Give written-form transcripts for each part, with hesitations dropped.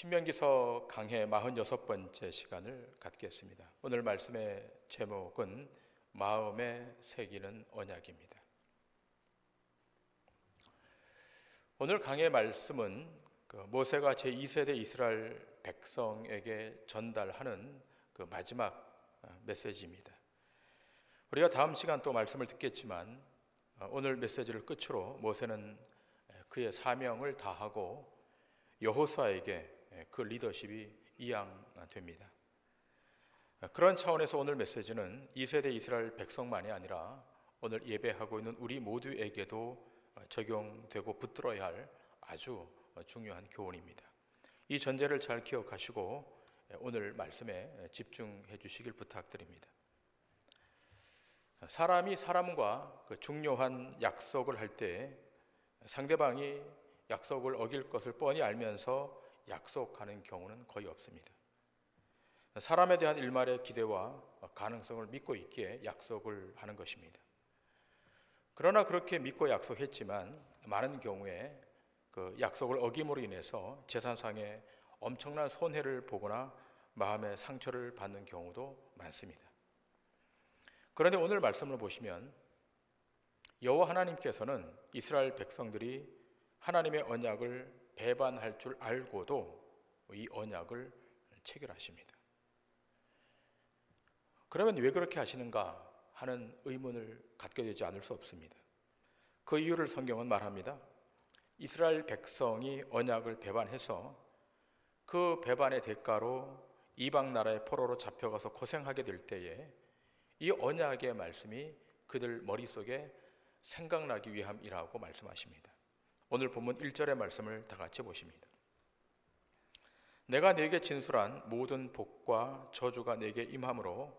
신명기서 강해 46번째 시간을 갖겠습니다. 오늘 말씀의 제목은 마음에 새기는 언약입니다. 오늘 강해 말씀은 모세가 제2세대 이스라엘 백성에게 전달하는 마지막 메시지입니다. 우리가 다음 시간 또 말씀을 듣겠지만 오늘 메시지를 끝으로 모세는 그의 사명을 다하고 여호수아에게 그 리더십이 이양됩니다. 그런 차원에서 오늘 메시지는 2세대 이스라엘 백성만이 아니라 오늘 예배하고 있는 우리 모두에게도 적용되고 붙들어야 할 아주 중요한 교훈입니다. 이 전제를 잘 기억하시고 오늘 말씀에 집중해 주시길 부탁드립니다. 사람이 사람과 중요한 약속을 할 때 상대방이 약속을 어길 것을 뻔히 알면서 약속하는 경우는 거의 없습니다. 사람에 대한 일말의 기대와 가능성을 믿고 있기에 약속을 하는 것입니다. 그러나 그렇게 믿고 약속했지만 많은 경우에 그 약속을 어김으로 인해서 재산상의 엄청난 손해를 보거나 마음의 상처를 받는 경우도 많습니다. 그런데 오늘 말씀을 보시면 여호와 하나님께서는 이스라엘 백성들이 하나님의 언약을 배반할 줄 알고도 이 언약을 체결하십니다. 그러면 왜 그렇게 하시는가 하는 의문을 갖게 되지 않을 수 없습니다. 그 이유를 성경은 말합니다. 이스라엘 백성이 언약을 배반해서 그 배반의 대가로 이방 나라의 포로로 잡혀가서 고생하게 될 때에 이 언약의 말씀이 그들 머릿속에 생각나기 위함이라고 말씀하십니다. 오늘 본문 1절의 말씀을 다 같이 보십니다. 내가 네게 진술한 모든 복과 저주가 네게 임함으로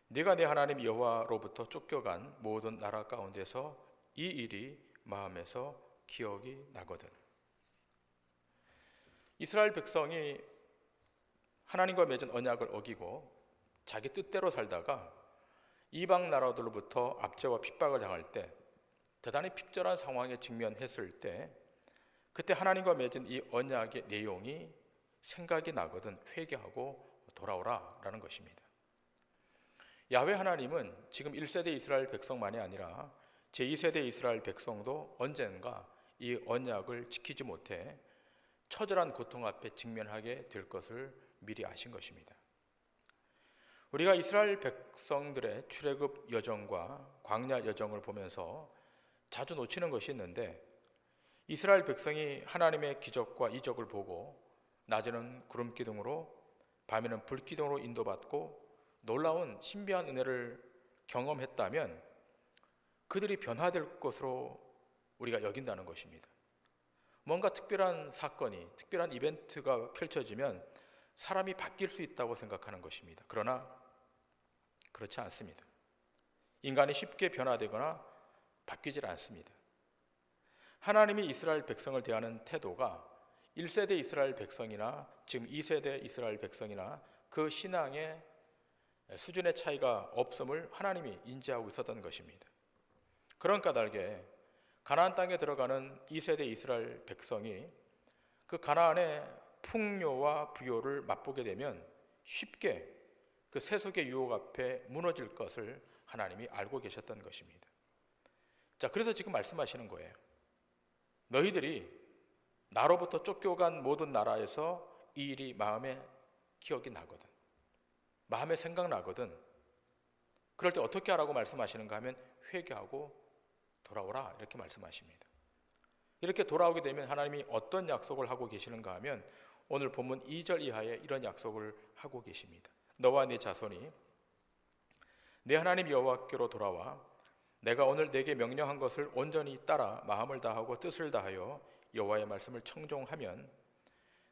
네가 네 하나님 여호와로부터 쫓겨간 모든 나라 가운데서 이 일이 마음에서 기억이 나거든. 이스라엘 백성이 하나님과 맺은 언약을 어기고 자기 뜻대로 살다가 이방 나라들로부터 압제와 핍박을 당할 때 대단히 핍절한 상황에 직면했을 때 그때 하나님과 맺은 이 언약의 내용이 생각이 나거든 회개하고 돌아오라 라는 것입니다. 야훼 하나님은 지금 1세대 이스라엘 백성만이 아니라 제2세대 이스라엘 백성도 언젠가 이 언약을 지키지 못해 처절한 고통 앞에 직면하게 될 것을 미리 아신 것입니다. 우리가 이스라엘 백성들의 출애굽 여정과 광야 여정을 보면서 자주 놓치는 것이 있는데 이스라엘 백성이 하나님의 기적과 이적을 보고 낮에는 구름 기둥으로 밤에는 불 기둥으로 인도받고 놀라운 신비한 은혜를 경험했다면 그들이 변화될 것으로 우리가 여긴다는 것입니다. 뭔가 특별한 사건이 특별한 이벤트가 펼쳐지면 사람이 바뀔 수 있다고 생각하는 것입니다. 그러나 그렇지 않습니다. 인간이 쉽게 변화되거나 바뀌질 않습니다. 하나님이 이스라엘 백성을 대하는 태도가 1세대 이스라엘 백성이나 지금 2세대 이스라엘 백성이나 그 신앙의 수준의 차이가 없음을 하나님이 인지하고 있었던 것입니다. 그런 까닭에 가나안 땅에 들어가는 2세대 이스라엘 백성이 그 가나안의 풍요와 부요를 맛보게 되면 쉽게 그 세속의 유혹 앞에 무너질 것을 하나님이 알고 계셨던 것입니다. 자, 그래서 지금 말씀하시는 거예요. 너희들이 나로부터 쫓겨간 모든 나라에서 이 일이 마음에 기억이 나거든. 마음에 생각나거든. 그럴 때 어떻게 하라고 말씀하시는가 하면 회개하고 돌아오라 이렇게 말씀하십니다. 이렇게 돌아오게 되면 하나님이 어떤 약속을 하고 계시는가 하면 오늘 본문 2절 이하에 이런 약속을 하고 계십니다. 너와 네 자손이 내 하나님 여호와께로 돌아와 내가 오늘 내게 명령한 것을 온전히 따라 마음을 다하고 뜻을 다하여 여호와의 말씀을 청종하면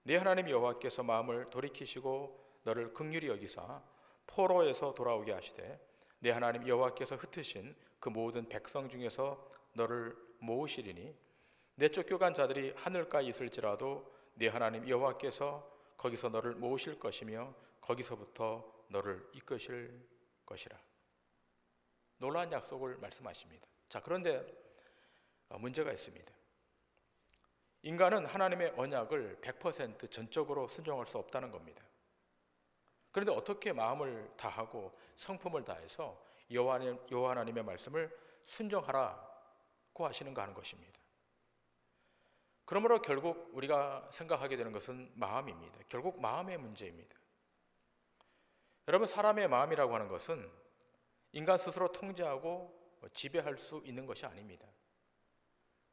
내 하나님 여호와께서 마음을 돌이키시고 너를 긍휼히 여기사 포로에서 돌아오게 하시되 내 하나님 여호와께서 흩으신 그 모든 백성 중에서 너를 모으시리니 내 쫓겨간 자들이 하늘가에 있을지라도 내 하나님 여호와께서 거기서 너를 모으실 것이며 거기서부터 너를 이끄실 것이라. 놀라운 약속을 말씀하십니다. 자, 그런데 문제가 있습니다. 인간은 하나님의 언약을 100% 전적으로 순종할 수 없다는 겁니다. 그런데 어떻게 마음을 다하고 성품을 다해서 여호와 하나님의 말씀을 순종하라고 하시는가 하는 것입니다. 그러므로 결국 우리가 생각하게 되는 것은 마음입니다. 결국 마음의 문제입니다. 여러분, 사람의 마음이라고 하는 것은 인간 스스로 통제하고 지배할 수 있는 것이 아닙니다.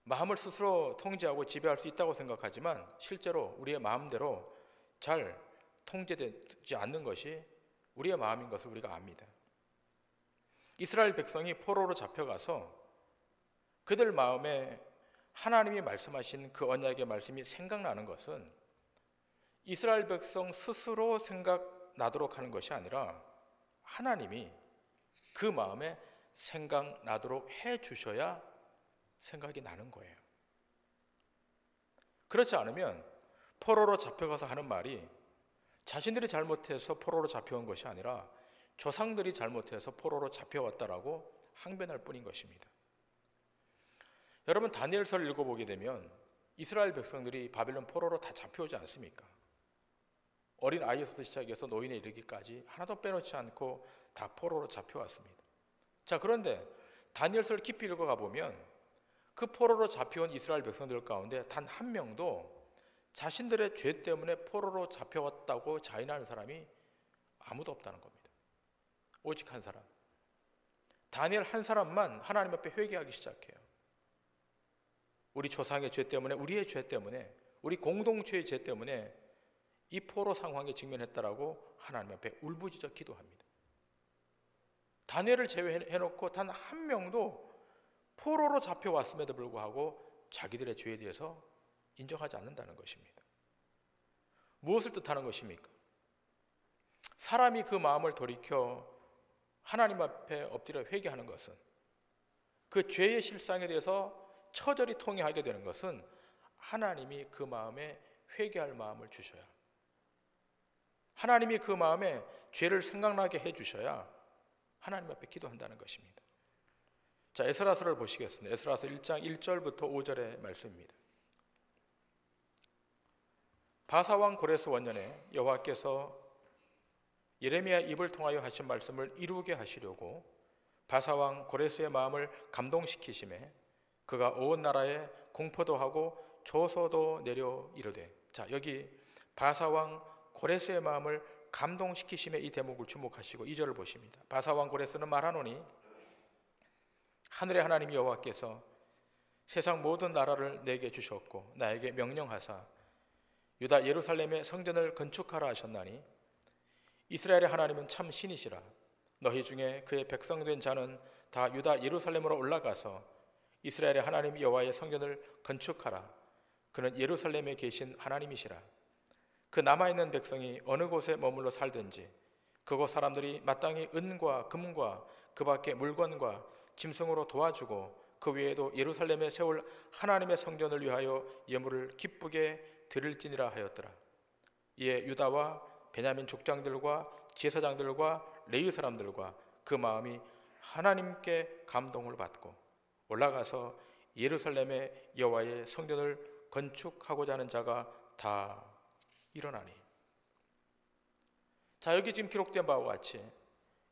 마음을 스스로 통제하고 지배할 수 있다고 생각하지만 실제로 우리의 마음대로 잘 통제되지 않는 것이 우리의 마음인 것을 우리가 압니다. 이스라엘 백성이 포로로 잡혀가서 그들 마음에 하나님이 말씀하신 그 언약의 말씀이 생각나는 것은 이스라엘 백성 스스로 생각나도록 하는 것이 아니라 하나님이 그 마음에 생각나도록 해 주셔야 생각이 나는 거예요. 그렇지 않으면 포로로 잡혀가서 하는 말이 자신들이 잘못해서 포로로 잡혀온 것이 아니라 조상들이 잘못해서 포로로 잡혀왔다라고 항변할 뿐인 것입니다. 여러분, 다니엘서를 읽어보게 되면 이스라엘 백성들이 바벨론 포로로 다 잡혀오지 않습니까? 어린 아이에서부터 시작해서 노인에 이르기까지 하나도 빼놓지 않고 다 포로로 잡혀왔습니다. 자, 그런데 다니엘서를 깊이 읽어가 보면 그 포로로 잡혀온 이스라엘 백성들 가운데 단 한 명도 자신들의 죄 때문에 포로로 잡혀왔다고 자인하는 사람이 아무도 없다는 겁니다. 오직 한 사람, 다니엘 한 사람만 하나님 앞에 회개하기 시작해요. 우리 조상의 죄 때문에, 우리의 죄 때문에, 우리 공동체의 죄 때문에 이 포로 상황에 직면했다라고 하나님 앞에 울부짖어 기도합니다. 다니엘을 제외해놓고 단 한 명도 포로로 잡혀왔음에도 불구하고 자기들의 죄에 대해서 인정하지 않는다는 것입니다. 무엇을 뜻하는 것입니까? 사람이 그 마음을 돌이켜 하나님 앞에 엎드려 회개하는 것은, 그 죄의 실상에 대해서 처절히 통회하게 되는 것은 하나님이 그 마음에 회개할 마음을 주셔야, 하나님이 그 마음에 죄를 생각나게 해주셔야 하나님 앞에 기도한다는 것입니다. 자, 에스라서를 보시겠습니다. 에스라서 1장 1절부터 5절의 말씀입니다. 바사왕 고레스 원년에 여호와께서 예레미야 입을 통하여 하신 말씀을 이루게 하시려고 바사왕 고레스의 마음을 감동시키심에 그가 온 나라에 공포도 하고 조소도 내려 이르되, 자, 여기 바사왕 고레스의 마음을 감동시키심에 이 대목을 주목하시고 2절을 보십니다. 바사왕 고레스는 말하노니 하늘의 하나님 여호와께서 세상 모든 나라를 내게 주셨고 나에게 명령하사 유다 예루살렘의 성전을 건축하라 하셨나니 이스라엘의 하나님은 참 신이시라. 너희 중에 그의 백성된 자는 다 유다 예루살렘으로 올라가서 이스라엘의 하나님 여호와의 성전을 건축하라. 그는 예루살렘에 계신 하나님이시라. 그 남아있는 백성이 어느 곳에 머물러 살든지 그곳 사람들이 마땅히 은과 금과 그 밖의 물건과 짐승으로 도와주고 그 외에도 예루살렘에 세울 하나님의 성전을 위하여 예물을 기쁘게 드릴지니라 하였더라. 이에 유다와 베냐민 족장들과 제사장들과 레위 사람들과 그 마음이 하나님께 감동을 받고 올라가서 예루살렘의 여호와의 성전을 건축하고자 하는 자가 다 일어나니. 자, 여기 지금 기록된 바와 같이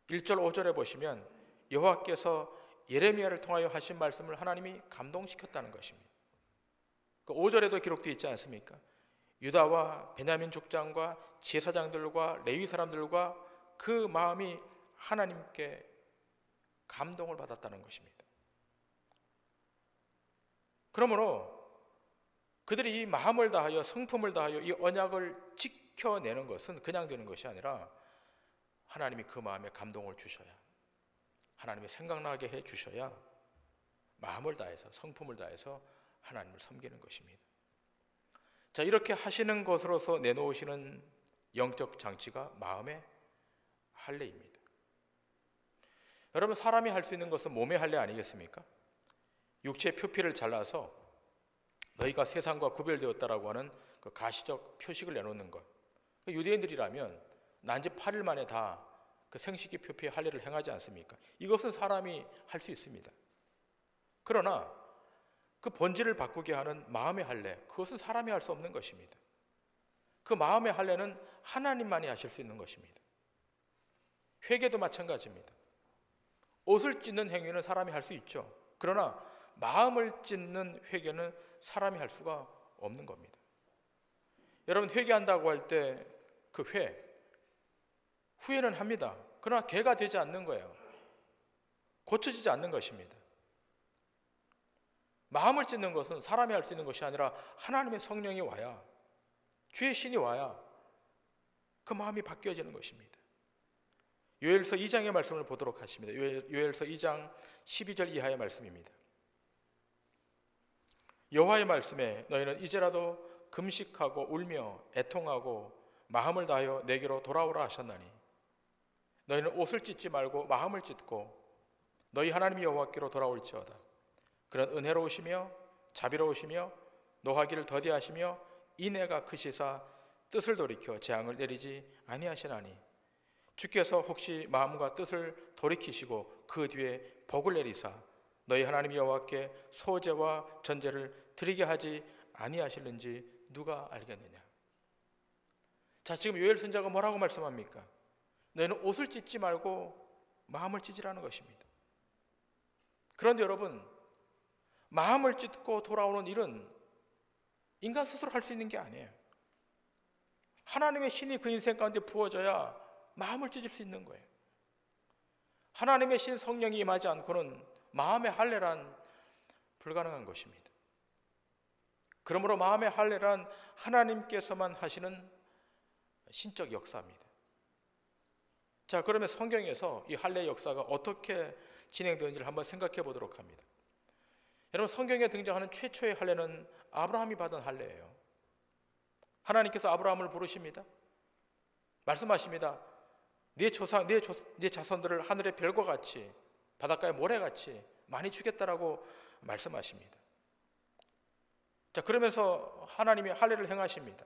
1절 5절에 보시면 여호와께서 예레미야를 통하여 하신 말씀을 하나님이 감동시켰다는 것입니다. 그 5절에도 기록되어 있지 않습니까? 유다와 베냐민 족장과 제사장들과 레위 사람들과 그 마음이 하나님께 감동을 받았다는 것입니다. 그러므로 그들이 이 마음을 다하여 성품을 다하여 이 언약을 지켜내는 것은 그냥 되는 것이 아니라 하나님이 그 마음에 감동을 주셔야, 하나님이 생각나게 해 주셔야 마음을 다해서 성품을 다해서 하나님을 섬기는 것입니다. 자, 이렇게 하시는 것으로서 내놓으시는 영적 장치가 마음의 할례입니다. 여러분, 사람이 할 수 있는 것은 몸의 할례 아니겠습니까? 육체의 표피를 잘라서 너희가 세상과 구별되었다라고 하는 그 가시적 표식을 내놓는 것. 유대인들이라면 난지 8일 만에 다 그 생식기 표피의 할례를 행하지 않습니까? 이것은 사람이 할 수 있습니다. 그러나 그 본질을 바꾸게 하는 마음의 할례, 그것은 사람이 할 수 없는 것입니다. 그 마음의 할례는 하나님만이 하실 수 있는 것입니다. 회개도 마찬가지입니다. 옷을 찢는 행위는 사람이 할 수 있죠. 그러나 마음을 찢는 회개는 사람이 할 수가 없는 겁니다. 여러분, 회개한다고 할 때 그 후회는 합니다. 그러나 개가 되지 않는 거예요. 고쳐지지 않는 것입니다. 마음을 찢는 것은 사람이 할 수 있는 것이 아니라 하나님의 성령이 와야, 주의 신이 와야 그 마음이 바뀌어지는 것입니다. 요엘서 2장의 말씀을 보도록 하십니다. 요엘서 2장 12절 이하의 말씀입니다. 여호와의 말씀에 너희는 이제라도 금식하고 울며 애통하고 마음을 다하여 내게로 돌아오라 하셨나니 너희는 옷을 찢지 말고 마음을 찢고 너희 하나님 여호와께로 돌아올지어다. 그는 은혜로우시며 자비로우시며 노하기를 더디하시며 인애가 크시사 뜻을 돌이켜 재앙을 내리지 아니하시나니 주께서 혹시 마음과 뜻을 돌이키시고 그 뒤에 복을 내리사 너희 하나님 여호와께 소제와 전제를 드리게 하지 아니하실는지 누가 알겠느냐. 자, 지금 요엘 선지자가 뭐라고 말씀합니까? 너희는 옷을 찢지 말고 마음을 찢으라는 것입니다. 그런데 여러분, 마음을 찢고 돌아오는 일은 인간 스스로 할 수 있는 게 아니에요. 하나님의 신이 그 인생 가운데 부어져야 마음을 찢을 수 있는 거예요. 하나님의 신 성령이 임하지 않고는 마음의 할례란 불가능한 것입니다. 그러므로 마음의 할례란 하나님께서만 하시는 신적 역사입니다. 자, 그러면 성경에서 이 할례의 역사가 어떻게 진행되는지를 한번 생각해 보도록 합니다. 여러분, 성경에 등장하는 최초의 할례는 아브라함이 받은 할례예요. 하나님께서 아브라함을 부르십니다. 말씀하십니다. 네 자손들을 하늘의 별과 같이 바닷가의 모래같이 많이 주겠다라고 말씀하십니다. 자, 그러면서 하나님이 할례를 행하십니다.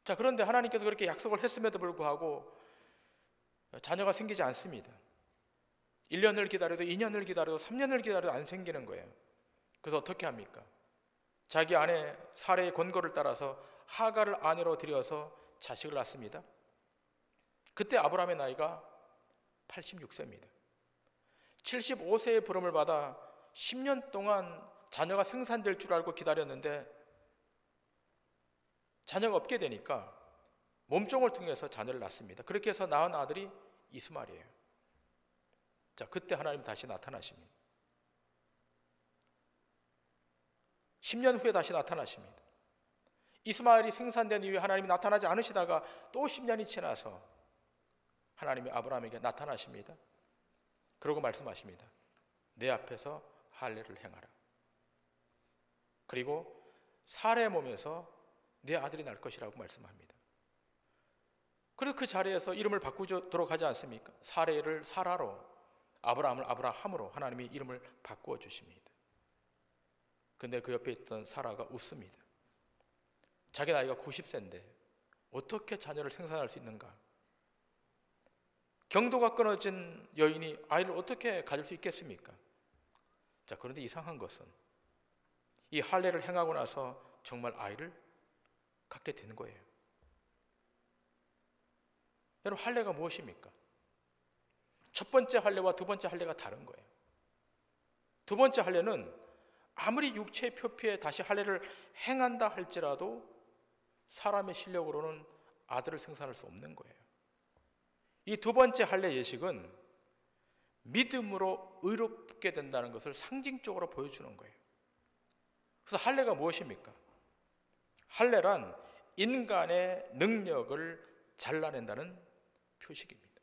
자, 그런데 하나님께서 그렇게 약속을 했음에도 불구하고 자녀가 생기지 않습니다. 1년을 기다려도 2년을 기다려도 3년을 기다려도 안 생기는 거예요. 그래서 어떻게 합니까? 자기 아내 사레의 권고를 따라서 하가를 아내로 들여서 자식을 낳습니다. 그때 아브라함의 나이가 86세입니다. 75세의 부름을 받아 10년 동안 자녀가 생산될 줄 알고 기다렸는데 자녀가 없게 되니까 몸종을 통해서 자녀를 낳습니다. 그렇게 해서 낳은 아들이 이스마엘이에요. 자, 그때 하나님 다시 나타나십니다. 10년 후에 다시 나타나십니다. 이스마엘이 생산된 이후에 하나님이 나타나지 않으시다가 또 10년이 지나서 하나님이 아브라함에게 나타나십니다. 그러고 말씀하십니다. 내 앞에서 할례를 행하라. 그리고 사라의 몸에서 내 아들이 날 것이라고 말씀합니다. 그리고 그 자리에서 이름을 바꾸도록 하지 않습니까? 사레를 사라로, 아브라함을 아브라함으로 하나님이 이름을 바꾸어 주십니다. 근데 그 옆에 있던 사라가 웃습니다. 자기 나이가 90세인데 어떻게 자녀를 생산할 수 있는가? 경도가 끊어진 여인이 아이를 어떻게 가질 수 있겠습니까? 자, 그런데 이상한 것은 이 할례를 행하고 나서 정말 아이를 갖게 되는 거예요. 여러분, 할례가 무엇입니까? 첫 번째 할례와 두 번째 할례가 다른 거예요. 두 번째 할례는 아무리 육체의 표피에 다시 할례를 행한다 할지라도 사람의 실력으로는 아들을 생산할 수 없는 거예요. 이 두 번째 할례 예식은 믿음으로 의롭게 된다는 것을 상징적으로 보여주는 거예요. 그래서 할례가 무엇입니까? 할례란 인간의 능력을 잘라낸다는 표식입니다.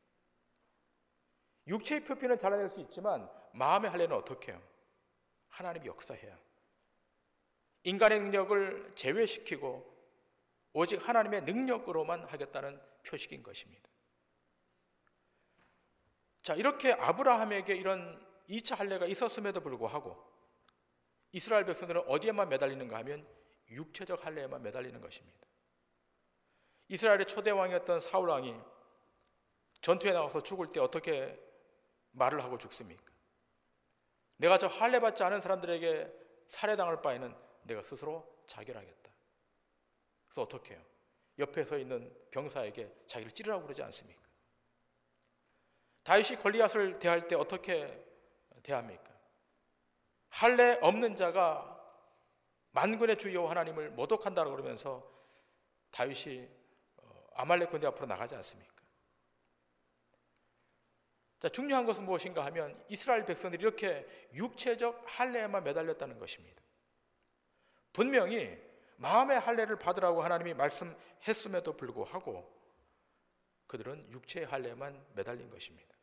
육체의 표피는 잘라낼 수 있지만 마음의 할례는 어떻게 해요? 하나님이 역사해야 인간의 능력을 제외시키고 오직 하나님의 능력으로만 하겠다는 표식인 것입니다. 자, 이렇게 아브라함에게 이런 2차 할례가 있었음에도 불구하고 이스라엘 백성들은 어디에만 매달리는가 하면 육체적 할례에만 매달리는 것입니다. 이스라엘의 초대 왕이었던 사울 왕이 전투에 나가서 죽을 때 어떻게 말을 하고 죽습니까? 내가 저 할례 받지 않은 사람들에게 살해당할 바에는 내가 스스로 자결하겠다. 그래서 어떻게 해요? 옆에 서 있는 병사에게 자기를 찌르라고 그러지 않습니까? 다윗이 골리앗을 대할 때 어떻게 대합니까? 할례 없는 자가 만군의 주 여호와 하나님을 모독한다고 그러면서 다윗이 아말렉 군대 앞으로 나가지 않습니까? 자, 중요한 것은 무엇인가 하면 이스라엘 백성들이 이렇게 육체적 할례에만 매달렸다는 것입니다. 분명히 마음의 할례를 받으라고 하나님이 말씀했음에도 불구하고 그들은 육체의 할례에만 매달린 것입니다.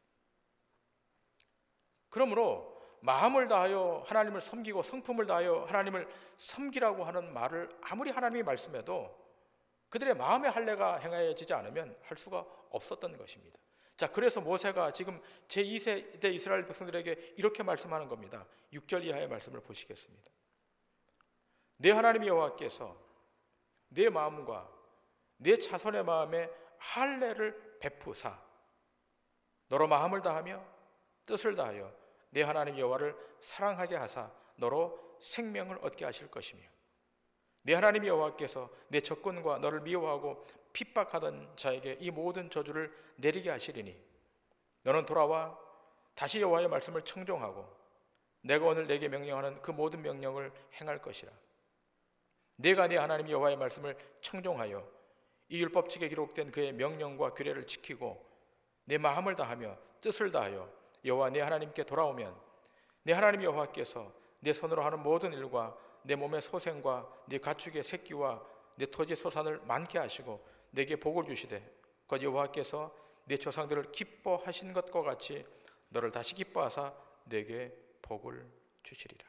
그러므로 마음을 다하여 하나님을 섬기고 성품을 다하여 하나님을 섬기라고 하는 말을 아무리 하나님이 말씀해도 그들의 마음의 할례가 행하여지지 않으면 할 수가 없었던 것입니다. 자, 그래서 모세가 지금 제2세대 이스라엘 백성들에게 이렇게 말씀하는 겁니다. 6절 이하의 말씀을 보시겠습니다. 내 하나님 여호와께서 내 마음과 내 자손의 마음에 할례를 베푸사 너로 마음을 다하며 뜻을 다하여 내 하나님 여호와를 사랑하게 하사 너로 생명을 얻게 하실 것이며 내 하나님 여호와께서 내 적군과 너를 미워하고 핍박하던 자에게 이 모든 저주를 내리게 하시리니 너는 돌아와 다시 여호와의 말씀을 청종하고 내가 오늘 내게 명령하는 그 모든 명령을 행할 것이라. 내가 네 하나님 여호와의 말씀을 청종하여 이 율법책에 기록된 그의 명령과 규례를 지키고 내 마음을 다하며 뜻을 다하여 여호와 내 하나님께 돌아오면 내 하나님 여호와께서 내 손으로 하는 모든 일과 내 몸의 소생과 네 가축의 새끼와 내 토지 소산을 많게 하시고 내게 복을 주시되 곧 여호와께서 내 조상들을 기뻐하신 것과 같이 너를 다시 기뻐하사 내게 복을 주시리라.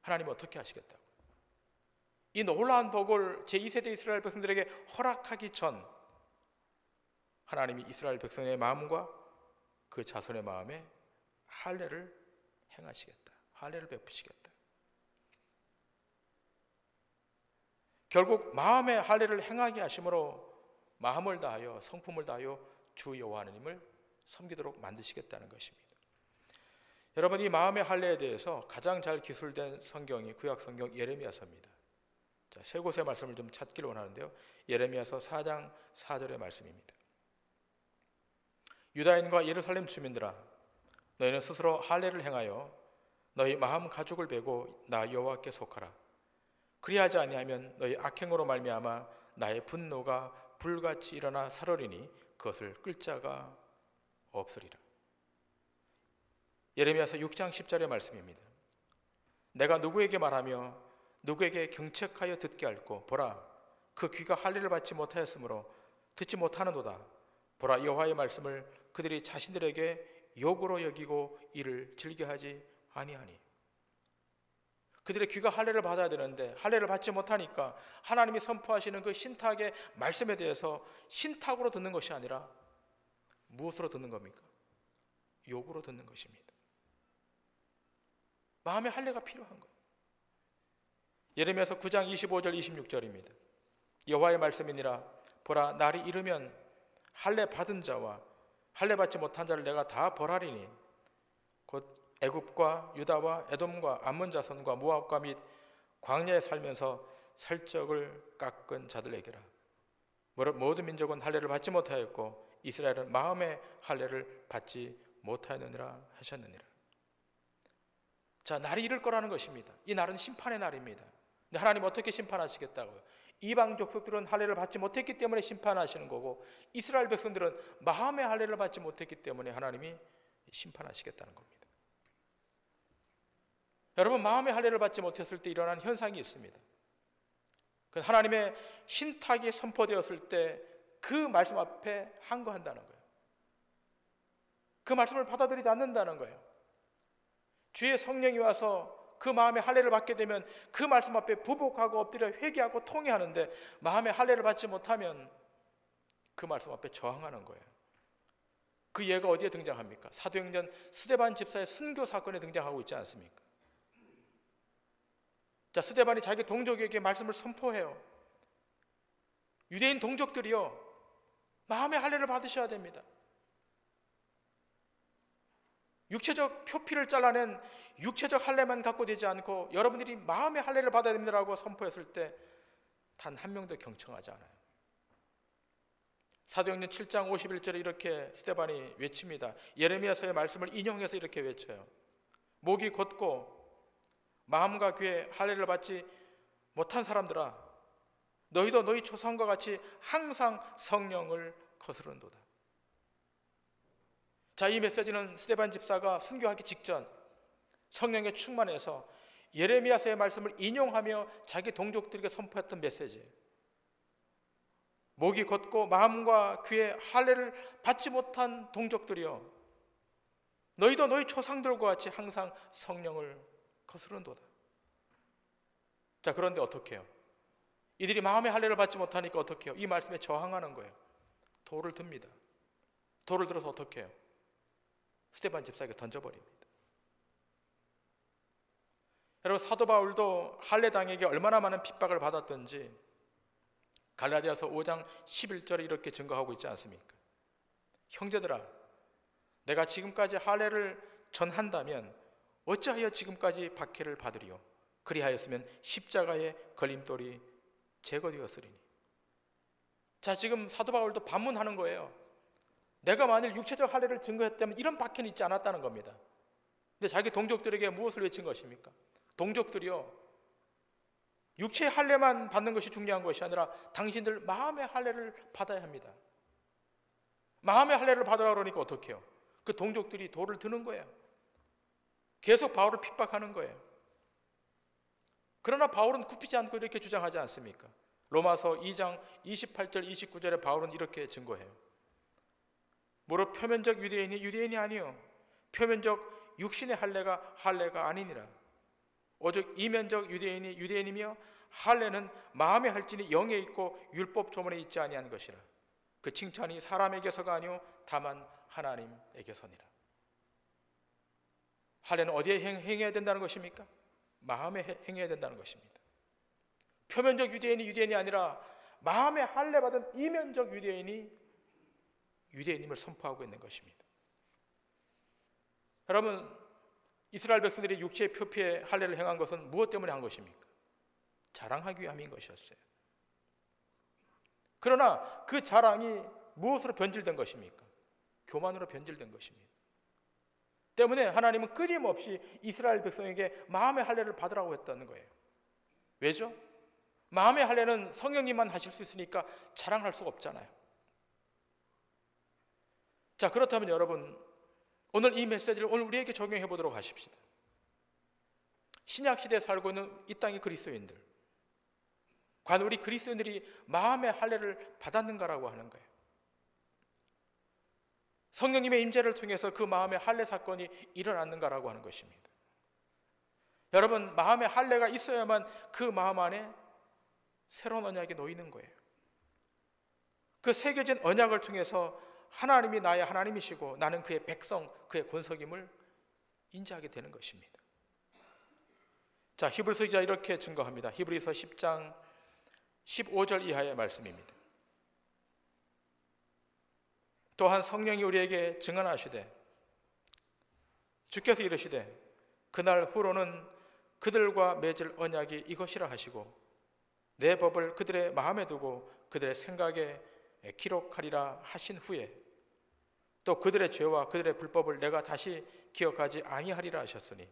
하나님은 어떻게 하시겠다고? 이 놀라운 복을 제2세대 이스라엘 백성들에게 허락하기 전 하나님이 이스라엘 백성의 마음과 그 자손의 마음에 할례를 행하시겠다. 할례를 베푸시겠다. 결국 마음의 할례를 행하게 하심으로 마음을 다하여 성품을 다하여 주 여호와 하나님을 섬기도록 만드시겠다는 것입니다. 여러분, 이 마음의 할례에 대해서 가장 잘 기술된 성경이 구약 성경 예레미야서입니다. 자, 세 곳의 말씀을 좀 찾기를 원하는데요. 예레미야서 4장 4절의 말씀입니다. 유다인과 예루살렘 주민들아, 너희는 스스로 할례를 행하여 너희 마음 가죽을 베고 나 여호와께 속하라. 그리하지 아니하면 너희 악행으로 말미암아 나의 분노가 불같이 일어나 살으리니 그것을 끌 자가 없으리라. 예레미야서 6장 10절의 말씀입니다. 내가 누구에게 말하며 누구에게 경책하여 듣게 할꼬? 보라, 그 귀가 할례를 받지 못하였으므로 듣지 못하는도다. 보라, 여호와의 말씀을 그들이 자신들에게 욕으로 여기고 이를 즐겨하지 아니하니. 그들의 귀가 할례를 받아야 되는데 할례를 받지 못하니까 하나님이 선포하시는 그 신탁의 말씀에 대해서 신탁으로 듣는 것이 아니라 무엇으로 듣는 겁니까? 욕으로 듣는 것입니다. 마음의 할례가 필요한 거예요. 예레미야서 9장 25절 26절입니다. 여호와의 말씀이니라. 보라, 날이 이르면 할례 받은 자와 할례 받지 못한 자를 내가 다 벌하리니 곧 애굽과 유다와 에돔과 암몬 자손과 모압과 및 광야에 살면서 살적을 깎은 자들에게라. 모든 민족은 할례를 받지 못하였고 이스라엘은 마음의 할례를 받지 못하였느니라 하셨느니라. 자, 날이 이를 거라는 것입니다. 이 날은 심판의 날입니다. 근데 하나님 어떻게 심판하시겠다고요? 이방 족속들은 할례를 받지 못했기 때문에 심판하시는 거고 이스라엘 백성들은 마음의 할례를 받지 못했기 때문에 하나님이 심판하시겠다는 겁니다. 여러분, 마음의 할례를 받지 못했을 때 일어난 현상이 있습니다. 그 하나님의 신탁이 선포되었을 때 그 말씀 앞에 항거한다는 거예요. 그 말씀을 받아들이지 않는다는 거예요. 주의 성령이 와서 그 마음의 할례를 받게 되면 그 말씀 앞에 부복하고 엎드려 회개하고 통회하는데 마음의 할례를 받지 못하면 그 말씀 앞에 저항하는 거예요. 그 예가 어디에 등장합니까? 사도행전 스데반 집사의 순교 사건에 등장하고 있지 않습니까? 자, 스데반이 자기 동족에게 말씀을 선포해요. 유대인 동족들이요, 마음의 할례를 받으셔야 됩니다. 육체적 표피를 잘라낸 육체적 할례만 갖고 되지 않고 여러분들이 마음의 할례를 받아야 됩니다라고 선포했을 때 단 한 명도 경청하지 않아요. 사도행전 7장 51절에 이렇게 스데반이 외칩니다. 예레미야서의 말씀을 인용해서 이렇게 외쳐요. 목이 곧고 마음과 귀에 할례를 받지 못한 사람들아, 너희도 너희 조상과 같이 항상 성령을 거스른도다. 자, 이 메시지는 스데반 집사가 순교하기 직전 성령에 충만해서 예레미야서의 말씀을 인용하며 자기 동족들에게 선포했던 메시지예요. 목이 곧고 마음과 귀에 할례를 받지 못한 동족들이여, 너희도 너희 조상들과 같이 항상 성령을 거스른도다. 자, 그런데 어떻게 해요? 이들이 마음의 할례를 받지 못하니까 어떻게 해요? 이 말씀에 저항하는 거예요. 돌을 듭니다. 돌을 들어서 어떻게 해요? 스데반 집사에게 던져버립니다. 여러분, 사도 바울도 할례당에게 얼마나 많은 핍박을 받았던지 갈라디아서 5장 11절에 이렇게 증거하고 있지 않습니까? 형제들아, 내가 지금까지 할례를 전한다면 어찌하여 지금까지 박해를 받으리요? 그리하였으면 십자가의 걸림돌이 제거되었으리니. 자, 지금 사도 바울도 반문하는 거예요. 내가 만일 육체적 할례를 증거했다면 이런 박해는 있지 않았다는 겁니다. 근데 자기 동족들에게 무엇을 외친 것입니까? 동족들이요, 육체의 할례만 받는 것이 중요한 것이 아니라 당신들 마음의 할례를 받아야 합니다. 마음의 할례를 받으라 그러니까 어떻게 해요? 그 동족들이 돌을 드는 거예요. 계속 바울을 핍박하는 거예요. 그러나 바울은 굽히지 않고 이렇게 주장하지 않습니까? 로마서 2장 28절 29절에 바울은 이렇게 증거해요. 무릇 표면적 유대인이 유대인이 아니요 표면적 육신의 할례가 할례가 아니니라. 오직 이면적 유대인이 유대인이며 할례는 마음에 할지니 영에 있고 율법 조문에 있지 아니한 것이라. 그 칭찬이 사람에게서가 아니요 다만 하나님에게서니라. 할례는 어디에 행해야 된다는 것입니까? 마음에 행해야 된다는 것입니다. 표면적 유대인이 유대인이 아니라 마음에 할례 받은 이면적 유대인이 유대인임을 선포하고 있는 것입니다. 여러분, 이스라엘 백성들이 육체의 표피에 할례를 행한 것은 무엇 때문에 한 것입니까? 자랑하기 위함인 것이었어요. 그러나 그 자랑이 무엇으로 변질된 것입니까? 교만으로 변질된 것입니다. 때문에 하나님은 끊임없이 이스라엘 백성에게 마음의 할례를 받으라고 했다는 거예요. 왜죠? 마음의 할례는 성령님만 하실 수 있으니까 자랑할 수가 없잖아요. 자, 그렇다면 여러분, 오늘 이 메시지를 오늘 우리에게 적용해 보도록 하십시다. 신약 시대에 살고 있는 이 땅의 그리스도인들, 과연 우리 그리스도인들이 마음의 할례를 받았는가라고 하는 거예요. 성령님의 임재를 통해서 그 마음의 할례 사건이 일어났는가라고 하는 것입니다. 여러분, 마음의 할례가 있어야만 그 마음 안에 새로운 언약이 놓이는 거예요. 그 새겨진 언약을 통해서 하나님이 나의 하나님이시고 나는 그의 백성, 그의 권속임을 인지하게 되는 것입니다. 자, 히브리서 기자 이렇게 증거합니다. 히브리서 10장 15절 이하의 말씀입니다. 또한 성령이 우리에게 증언하시되 주께서 이르시되 그날 후로는 그들과 맺을 언약이 이것이라 하시고 내 법을 그들의 마음에 두고 그들의 생각에 기록하리라 하신 후에 또 그들의 죄와 그들의 불법을 내가 다시 기억하지 아니하리라 하셨으니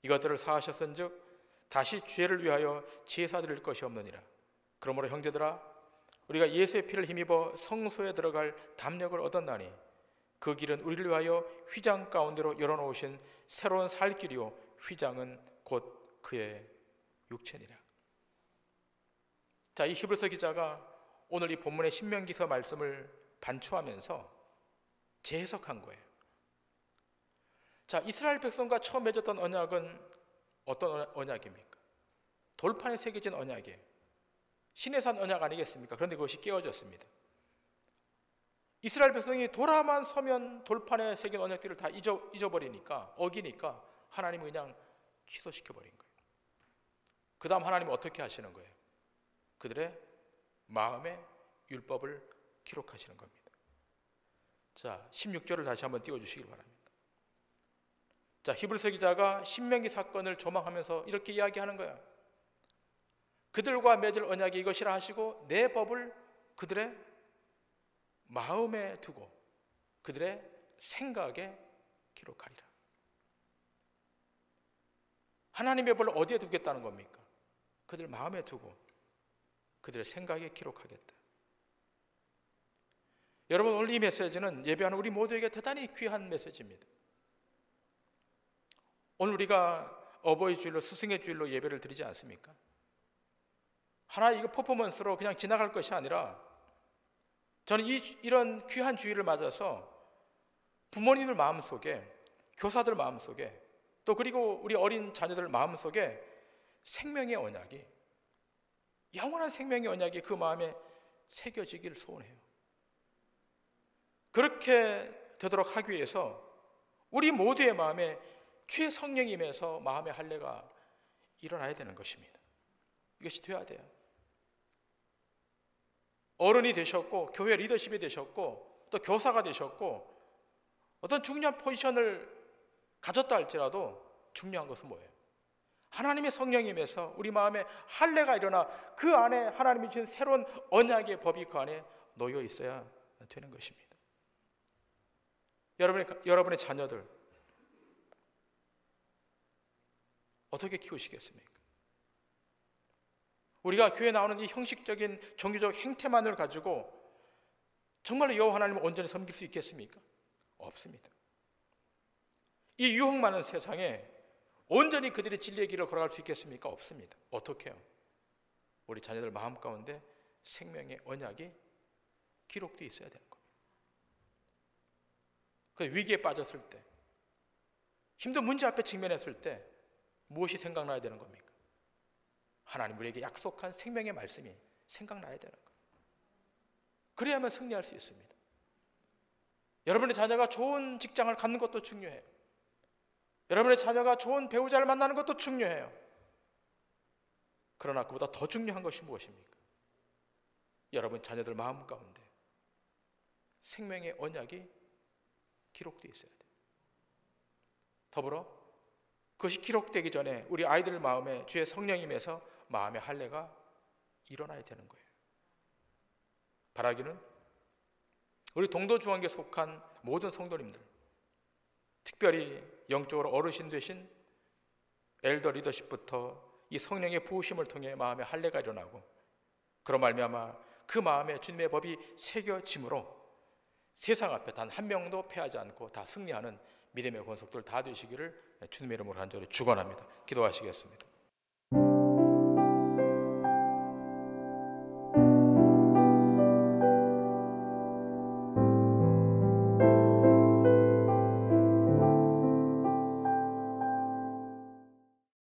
이것들을 사하셨은즉 다시 죄를 위하여 제사 드릴 것이 없느니라. 그러므로 형제들아, 우리가 예수의 피를 힘입어 성소에 들어갈 담력을 얻었나니 그 길은 우리를 위하여 휘장 가운데로 열어놓으신 새로운 살 길이요 휘장은 곧 그의 육체니라. 자, 이 히브리서 기자가 오늘 이 본문의 신명기서 말씀을 반추하면서 재해석한 거예요. 자, 이스라엘 백성과 처음 맺었던 언약은 어떤 언약입니까? 돌판에 새겨진 언약이에요. 신의 산 언약 아니겠습니까? 그런데 그것이 깨어졌습니다. 이스라엘 백성이 돌아만 서면 돌판에 새긴 언약들을 다 잊어버리니까, 어기니까 하나님은 그냥 취소시켜버린 거예요. 그 다음 하나님은 어떻게 하시는 거예요? 그들의 마음에 율법을 기록하시는 겁니다. 자, 16절을 다시 한번 띄워주시길 바랍니다. 자, 히브리서 기자가 신명기 사건을 조망하면서 이렇게 이야기하는 거야. 그들과 맺을 언약이 이것이라 하시고 내 법을 그들의 마음에 두고 그들의 생각에 기록하리라. 하나님의 법을 어디에 두겠다는 겁니까? 그들 마음에 두고 그들의 생각에 기록하겠다. 여러분, 오늘 이 메시지는 예배하는 우리 모두에게 대단히 귀한 메시지입니다. 오늘 우리가 어버이 주일로, 스승의 주일로 예배를 드리지 않습니까? 하나의 이거 퍼포먼스로 그냥 지나갈 것이 아니라 저는 이런 귀한 주일을 맞아서 부모님들 마음속에, 교사들 마음속에, 또 그리고 우리 어린 자녀들 마음속에 생명의 언약이, 영원한 생명의 언약이 그 마음에 새겨지기를 소원해요. 그렇게 되도록 하기 위해서 우리 모두의 마음에 주의 성령이 임해서 마음의 할례가 일어나야 되는 것입니다. 이것이 되어야 돼요. 어른이 되셨고 교회 리더십이 되셨고 또 교사가 되셨고 어떤 중요한 포지션을 가졌다 할지라도 중요한 것은 뭐예요? 하나님의 성령이 임해서 우리 마음에 할례가 일어나 그 안에 하나님이 주신 새로운 언약의 법이 그 안에 놓여 있어야 되는 것입니다. 여러분의 자녀들 어떻게 키우시겠습니까? 우리가 교회에 나오는 이 형식적인 종교적 행태만을 가지고 정말로 여호와 하나님을 온전히 섬길 수 있겠습니까? 없습니다. 이 유혹 많은 세상에 온전히 그들의 진리의 길을 걸어갈 수 있겠습니까? 없습니다. 어떻게 해요? 우리 자녀들 마음 가운데 생명의 언약이 기록되어 있어야 되는 겁니다. 그 위기에 빠졌을 때, 힘든 문제 앞에 직면했을 때 무엇이 생각나야 되는 겁니까? 하나님 우리에게 약속한 생명의 말씀이 생각나야 되는 거예요. 그래야만 승리할 수 있습니다. 여러분의 자녀가 좋은 직장을 갖는 것도 중요해요. 여러분의 자녀가 좋은 배우자를 만나는 것도 중요해요. 그러나 그보다 더 중요한 것이 무엇입니까? 여러분 자녀들 마음 가운데 생명의 언약이 기록되어 있어야 돼요. 더불어 그것이 기록되기 전에 우리 아이들 마음에 주의 성령이 임해서 마음의 할례가 일어나야 되는 거예요. 바라기는 우리 동도중앙교에 속한 모든 성도님들, 특별히 영적으로 어르신 되신 엘더 리더십부터 이 성령의 부으심을 통해 마음의 할례가 일어나고 그런 말미암아 그 마음에 주님의 법이 새겨짐으로 세상 앞에 단 한 명도 패하지 않고 다 승리하는 믿음의 권속들 다 되시기를 주님의 이름으로 간절히 축원합니다. 기도하시겠습니다.